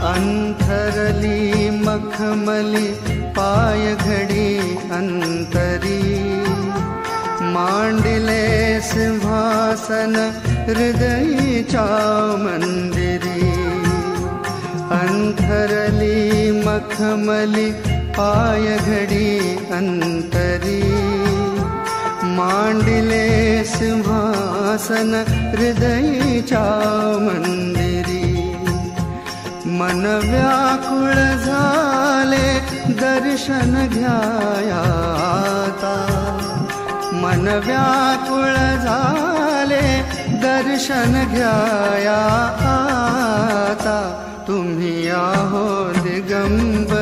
अंथरली मखमली पाय घडी अंतरी, मांडिले सिंहासन हृदयीच्या मंदिरी. अंथरली मखमली पाय घडी अंतरी, मांडिले सिंहासन हृदयीच्या मंदिरी. मन व्याकुळ झाले दर्शन घ्याया आता, मन व्याकुळ झाले दर्शन घ्याया आता. तुम्ही आहो दिगंबर